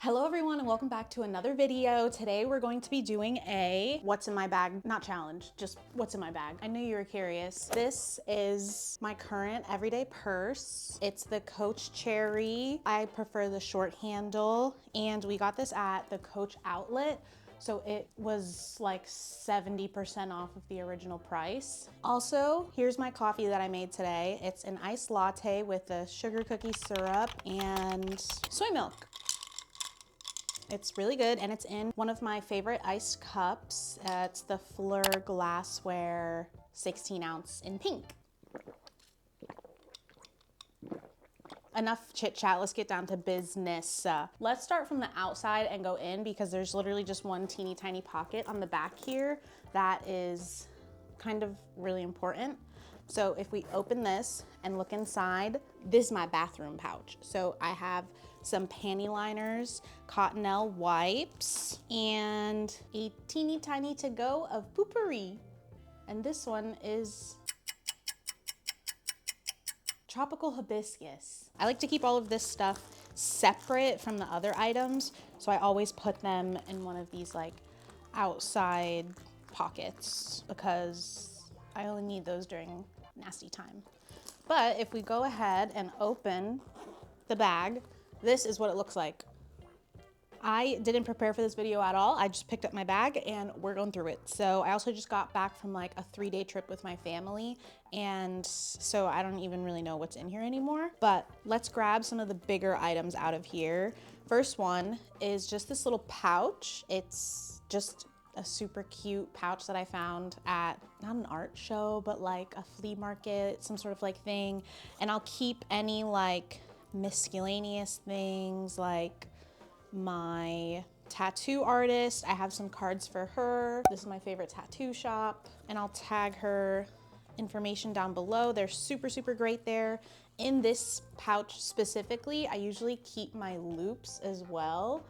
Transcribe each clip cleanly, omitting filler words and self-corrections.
Hello everyone and welcome back to another video. Today we're going to be doing a what's in my bag, not challenge, just what's in my bag. I knew you were curious. This is my current everyday purse. It's the Coach Cherry. I prefer the short handle and we got this at the Coach outlet. So it was like 70% off of the original price. Also, here's my coffee that I made today. It's an iced latte with a sugar cookie syrup and soy milk. It's really good and it's in one of my favorite iced cups. It's the FLUR Glassware 16 ounce in pink. Enough chit chat, let's get down to business. Let's start from the outside and go in because there's literally just one teeny tiny pocket on the back here that is kind of really important. So if we open this and look inside, this is my bathroom pouch. So I have some panty liners, Cottonelle wipes, and a teeny tiny to go of poopery. And this one is tropical hibiscus. I like to keep all of this stuff separate from the other items, so I always put them in one of these like outside pockets because I only need those during nasty time. But if we go ahead and open the bag, this is what it looks like. I didn't prepare for this video at all. I just picked up my bag and we're going through it. So I also just got back from like a 3-day trip with my family. And so I don't even really know what's in here anymore, but let's grab some of the bigger items out of here. First one is just this little pouch. It's just a super cute pouch that I found at not an art show, but like a flea market, some sort of like thing. And I'll keep any like miscellaneous things like my tattoo artist. I have some cards for her. This is my favorite tattoo shop and I'll tag her information down below. They're super great there. In this pouch specifically, I usually keep my loops as well.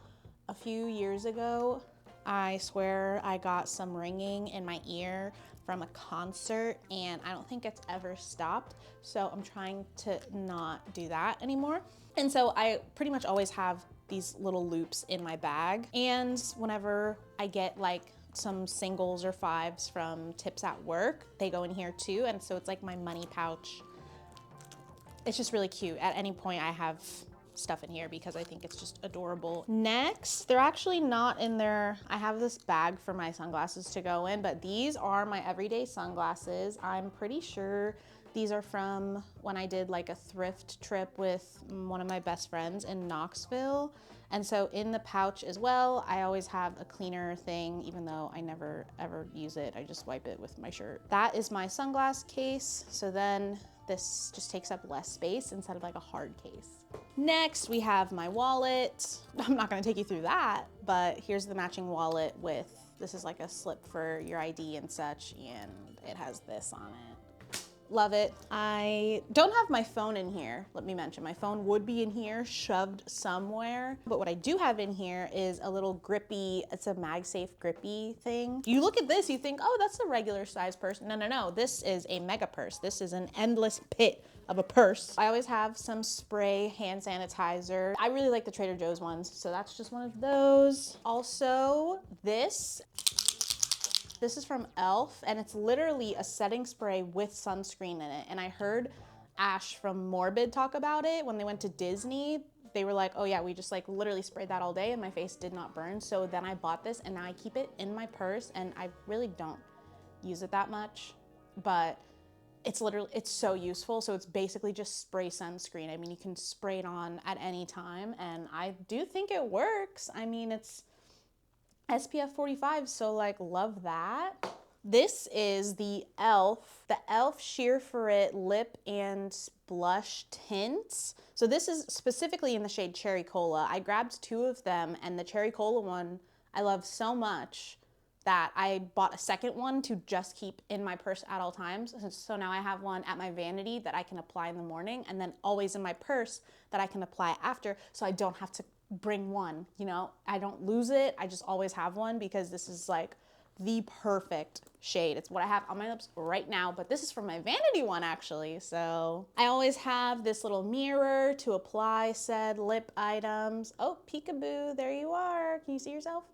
A few years ago, I swear I got some ringing in my ear from a concert and I don't think it's ever stopped. So I'm trying to not do that anymore. And so I pretty much always have these little loops in my bag. And whenever I get like some singles or fives from tips at work, they go in here too. And so it's like my money pouch. It's just really cute. At any point I have stuff in here because I think it's just adorable. Next, they're actually not in there. I have this bag for my sunglasses to go in, but these are my everyday sunglasses. I'm pretty sure these are from when I did like a thrift trip with one of my best friends in Knoxville. And so in the pouch as well, I always have a cleaner thing, even though I never ever use it. I just wipe it with my shirt. That is my sunglass case. So then this just takes up less space instead of like a hard case. Next, we have my wallet. I'm not gonna take you through that, but here's the matching wallet with, this is like a slip for your ID and such, and it has this on it. Love it. I don't have my phone in here. Let me mention, my phone would be in here shoved somewhere. But what I do have in here is a little grippy, it's a MagSafe grippy thing. You look at this, you think, oh, that's a regular size purse. No. This is a mega purse. This is an endless pit of a purse. I always have some spray hand sanitizer. I really like the Trader Joe's ones, so that's just one of those. Also, this is from e.l.f. and it's literally a setting spray with sunscreen in it. And I heard Ash from Morbid talk about it when they went to Disney. They were like, oh yeah, we just like literally sprayed that all day and my face did not burn. So then I bought this and now I keep it in my purse and I really don't use it that much, but it's so useful. So it's basically just spray sunscreen. I mean, you can spray it on at any time and I do think it works. I mean, it's SPF 45, so like love that. This is the e.l.f. Sheer For It lip and blush tints. So this is specifically in the shade Cherry Cola. I grabbed 2 of them and the Cherry Cola one I love so much that I bought a second one to just keep in my purse at all times. So now I have one at my vanity that I can apply in the morning and then always in my purse that I can apply after, so I don't have to bring one, you know? I don't lose it, I just always have one because this is like the perfect shade. It's what I have on my lips right now, but this is from my vanity one actually. So I always have this little mirror to apply said lip items. Oh, peekaboo, there you are. Can you see yourself?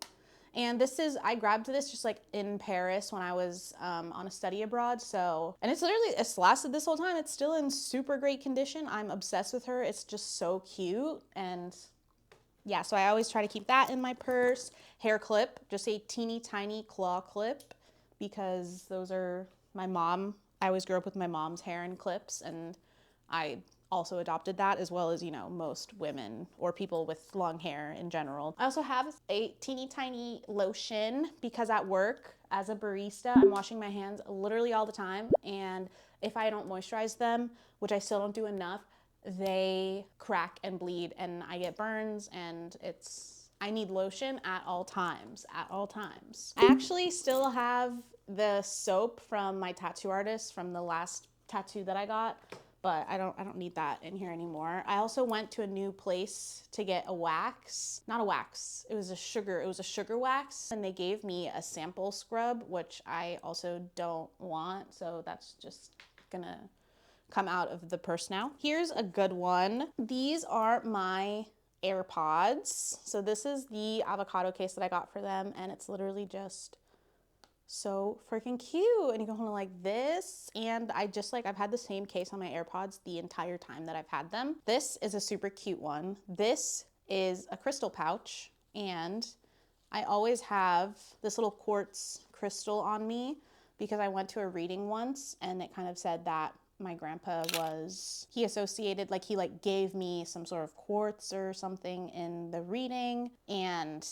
And this is, I grabbed this just like in Paris when I was on a study abroad. So, and it's lasted this whole time. It's still in super great condition. I'm obsessed with her. It's just so cute. And yeah, so I always try to keep that in my purse. Hair clip, just a teeny tiny claw clip, because those are my mom. I always grew up with my mom's hair and clips, and I also adopted that, as well as, you know, most women or people with long hair in general. I also have a teeny tiny lotion because at work as a barista, I'm washing my hands literally all the time. And if I don't moisturize them, which I still don't do enough, they crack and bleed and I get burns, and I need lotion at all times, at all times. I actually still have the soap from my tattoo artist from the last tattoo that I got, but I don't need that in here anymore. I also went to a new place to get a wax, not a wax, it was a sugar wax, and they gave me a sample scrub, which I also don't want, so that's just gonna come out of the purse now. Here's a good one. These are my AirPods. So this is the avocado case that I got for them, and it's literally just so freaking cute. And you can hold it like this. And I've had the same case on my AirPods the entire time that I've had them. This is a super cute one. This is a crystal pouch, and I always have this little quartz crystal on me because I went to a reading once and it kind of said that my grandpa he associated, like he like gave me some sort of quartz or something in the reading, and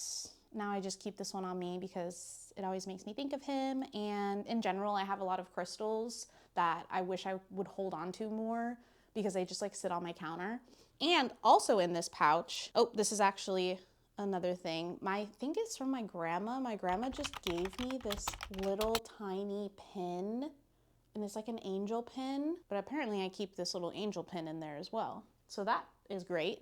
now I just keep this one on me because it always makes me think of him. And in general, I have a lot of crystals that I wish I would hold on to more because they just like sit on my counter. And also in this pouch, oh, this is actually another thing. I think it's from my grandma. My grandma just gave me this little tiny pin, and it's like an angel pin, but apparently I keep this little angel pin in there as well. So that is great.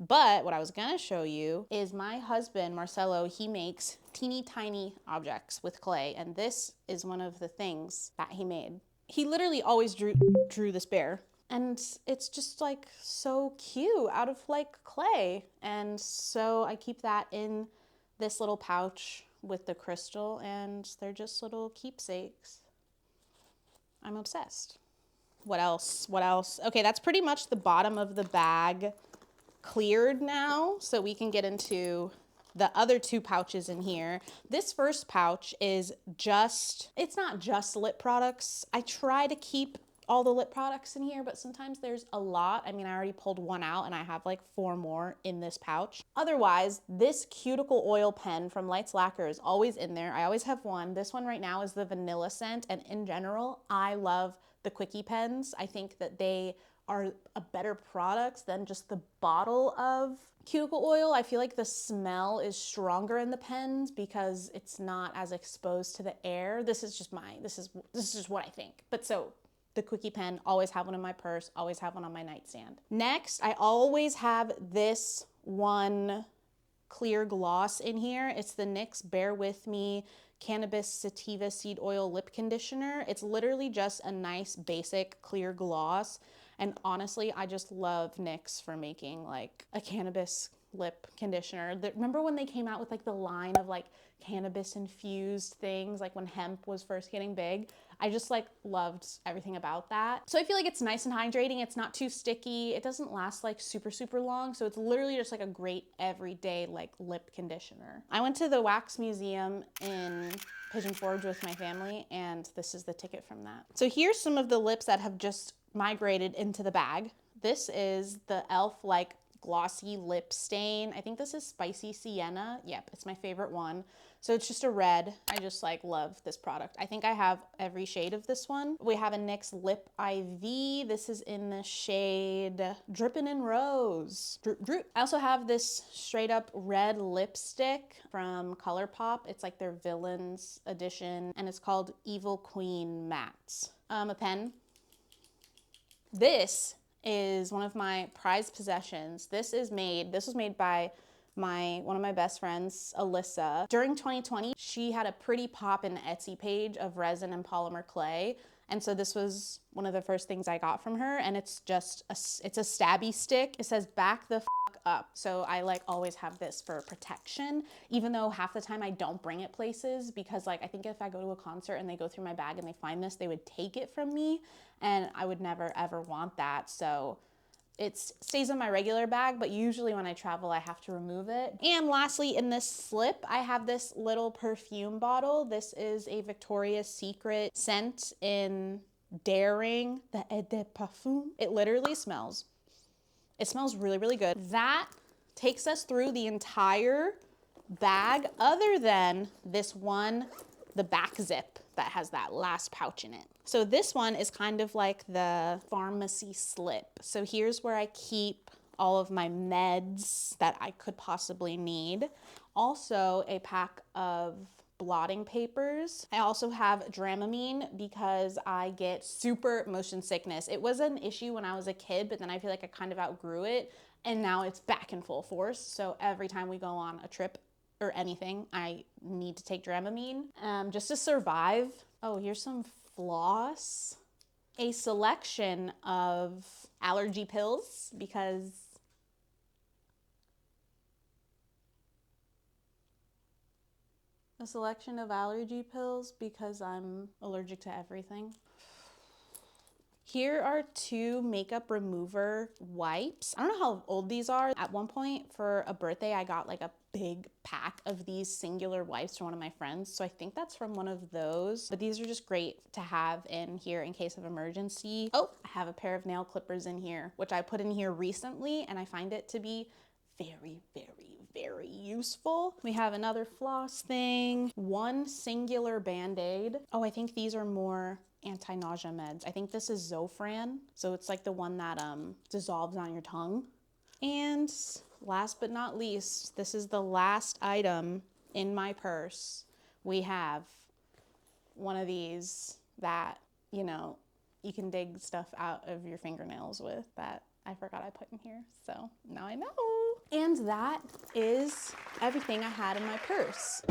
But what I was gonna show you is my husband, Marcelo, he makes teeny tiny objects with clay, and this is one of the things that he made. He literally always drew this bear, and it's just like so cute out of like clay. And so I keep that in this little pouch with the crystal, and they're just little keepsakes. I'm obsessed. What else? What else? Okay, that's pretty much the bottom of the bag cleared now, so we can get into the other two pouches in here. This first pouch is it's not just lip products. I try to keep all the lip products in here, but sometimes there's a lot. I mean, I already pulled one out and I have like 4 more in this pouch. Otherwise, this cuticle oil pen from Lights Lacquer is always in there. I always have one. This one right now is the vanilla scent, and in general, I love the quickie pens. I think that they are a better product than just the bottle of cuticle oil. I feel like the smell is stronger in the pens because it's not as exposed to the air. This is just what I think. But so the quickie pen, always have one in my purse, always have one on my nightstand. Next, I always have this one clear gloss in here. It's the NYX Bear With Me Cannabis Sativa Seed Oil Lip Conditioner. It's literally just a nice basic clear gloss. And honestly, I just love NYX for making like a cannabis lip conditioner. Remember when they came out with like the line of like cannabis infused things, like when hemp was first getting big? I just like loved everything about that. So I feel like it's nice and hydrating. It's not too sticky. It doesn't last like super long. So it's literally just like a great everyday like lip conditioner. I went to the wax museum in Pigeon Forge with my family, and this is the ticket from that. So here's some of the lips that have just migrated into the bag. This is the e.l.f. like glossy lip stain. I think this is Spicy Sienna. Yep, it's my favorite one. So it's just a red. I just like love this product. I think I have every shade of this one. We have a NYX Lip IV. This is in the shade Drippin' in Rose. Droop. I also have this straight up red lipstick from ColourPop. It's like their Villains edition, and it's called Evil Queen Matte. A pen. This is one of my prized possessions. This was made by one of my best friends, Alyssa, during 2020, she had a pretty poppin' Etsy page of resin and polymer clay. And so this was one of the first things I got from her, and it's just it's a stabby stick. It says back the up. So I like always have this for protection, even though half the time I don't bring it places, because like I think if I go to a concert and they go through my bag and they find this, they would take it from me, and I would never ever want that. So it stays in my regular bag, but usually when I travel, I have to remove it. And lastly, in this slip, I have this little perfume bottle. This is a Victoria's Secret scent in Daring, the Eau de Parfum. It literally smells. It smells really, really good. That takes us through the entire bag, other than this one, the back zip that has that last pouch in it. So this one is kind of like the pharmacy slip. So here's where I keep all of my meds that I could possibly need. Also a pack of blotting papers. I also have Dramamine because I get super motion sickness. It was an issue when I was a kid, but then I feel like I kind of outgrew it, and now it's back in full force. So every time we go on a trip or anything, I need to take Dramamine just to survive. Oh, here's some floss. A selection of allergy pills because I'm allergic to everything. Here are 2 makeup remover wipes. I don't know how old these are. At one point for a birthday, I got like a big pack of these singular wipes from one of my friends. So I think that's from one of those, but these are just great to have in here in case of emergency. Oh, I have a pair of nail clippers in here, which I put in here recently, and I find it to be very, very, very useful. We have another floss thing, 1 singular Band-Aid. Oh, I think these are more anti-nausea meds. I think this is Zofran. So it's like the one that dissolves on your tongue. And last but not least, this is the last item in my purse. We have one of these that, you know, you can dig stuff out of your fingernails with that I forgot I put in here. So now I know. And that is everything I had in my purse.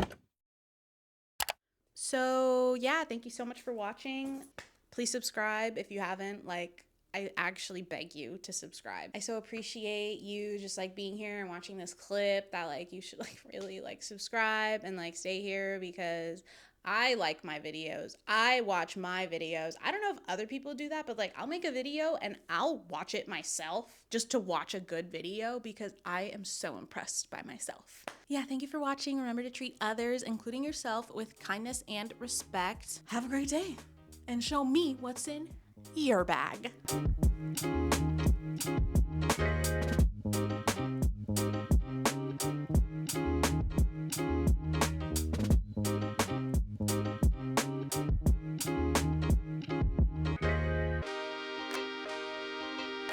So yeah, thank you so much for watching. Please subscribe if you haven't. Like, I actually beg you to subscribe. I so appreciate you just like being here and watching this clip, that like you should like really like subscribe and like stay here, because I like my videos. I watch my videos. I don't know if other people do that, but like I'll make a video and I'll watch it myself just to watch a good video, because I am so impressed by myself. Yeah, thank you for watching. Remember to treat others, including yourself, with kindness and respect. Have a great day and show me what's in your bag.